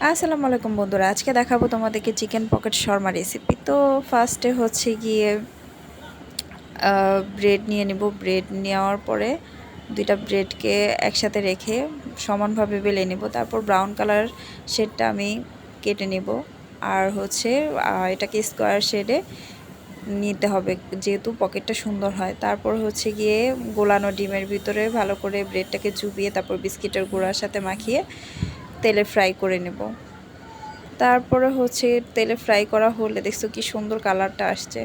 আসসালামু আলাইকুম বন্ধুরা, আজকে দেখাবো তোমাদেরকে চিকেন পকেট শর্মা রেসিপি। তো ফার্স্টে হচ্ছে গিয়ে ব্রেড নিয়ে নিব। ব্রেড নেওয়ার পরে দুইটা ব্রেডকে একসাথে রেখে সমানভাবে বেলে নেব। তারপর ব্রাউন কালার শেডটা আমি কেটে নেব। আর হচ্ছে এটাকে স্কোয়ার শেডে নিতে হবে, যেহেতু পকেটটা সুন্দর হয়। তারপর হচ্ছে গিয়ে গোলানো ডিমের ভিতরে ভালো করে ব্রেডটাকে চুবিয়ে তারপর বিস্কিটের গুঁড়ার সাথে মাখিয়ে তেলে ফ্রাই করে নেব। তারপরে হচ্ছে তেলে ফ্রাই করা হলে দেখছো কি সুন্দর কালারটা আসছে।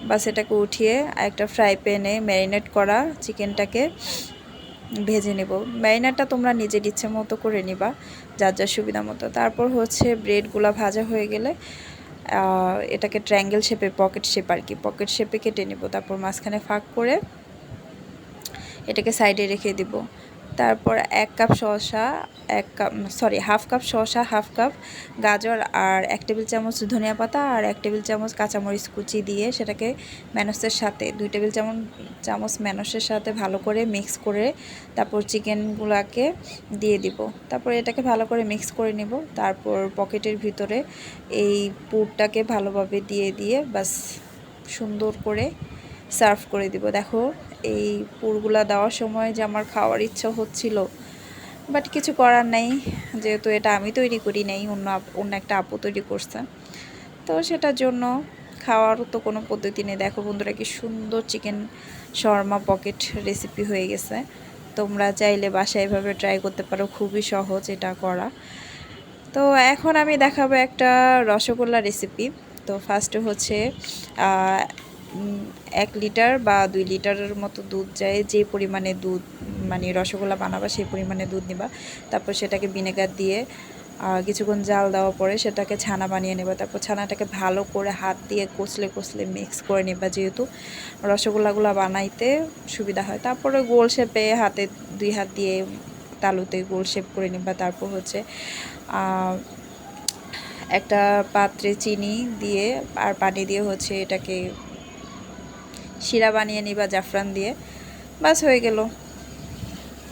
বাস এটাকে উঠিয়ে একটা ফ্রাই প্যানে ম্যারিনেট করা চিকেনটাকে ভেজে নেব। ম্যারিনেটটা তোমরা নিজের ইচ্ছে মতো করে নিবা, যার যার সুবিধা মতো। তারপর হচ্ছে ব্রেডগুলো ভাজা হয়ে গেলে এটাকে ট্রায়াঙ্গেল শেপে, পকেট শেপ আর কি, পকেট শেপে কেটে নেব। তারপর মাঝখানে ফাঁক করে এটাকে সাইডে রেখে দিব। তারপর হাফ কাপ শসা, হাফ কাপ গাজর আর 1 টেবিল চামচ ধনিয়া পাতা আর 1 টেবিল চামচ কাঁচামরিচ কুচি দিয়ে সেটাকে ম্যানোসের সাথে 2 টেবিল চামচ ম্যানোসের সাথে ভালো করে মিক্স করে তারপর চিকেনগুলোকে দিয়ে দিব। তারপর এটাকে ভালো করে মিক্স করে নেব। তারপর পকেটের ভিতরে এই পুরটাকে ভালোভাবে দিয়ে বাস সুন্দর করে সার্ভ করে দিব। দেখো এই পুরগুলা দেওয়ার সময় যে আমার খাওয়ার ইচ্ছা হচ্ছিল, বাট কিছু করার নাই, যেহেতু এটা আমি তৈরি করি নাই, অন্য একটা আপু তৈরি করছে, তো সেটার জন্য খাওয়ারও তো কোনো পদ্ধতি নেই। দেখো বন্ধুরা কি সুন্দর চিকেন শর্মা পকেট রেসিপি হয়ে গেছে। তোমরা চাইলে বাসায় এভাবে ট্রাই করতে পারো, খুবই সহজ এটা করা। তো এখন আমি দেখাবো একটা রসগোল্লা রেসিপি। তো ফার্স্টে হচ্ছে 1 লিটার বা 2 লিটারের মতো দুধ যায়, যে পরিমাণে দুধ মানে রসগোল্লা বানাবা সেই পরিমাণে দুধ নিবা। তারপর সেটাকে ভিনেগার দিয়ে কিছুক্ষণ জাল দেওয়ার পরে সেটাকে ছানা বানিয়ে নেবা। তারপর ছানাটাকে ভালো করে হাত দিয়ে কচলে মিক্স করে নেবা, যেহেতু রসগোল্লাগুলো বানাইতে সুবিধা হয়। তারপরে গোল শেপে হাতে 2 হাত দিয়ে তালুতে গোল শেপ করে নিবা। তারপর হচ্ছে একটা পাত্রে চিনি দিয়ে আর পানি দিয়ে হচ্ছে এটাকে শিরা বানিয়ে নিবা জাফরান দিয়ে। বাস হয়ে গেল।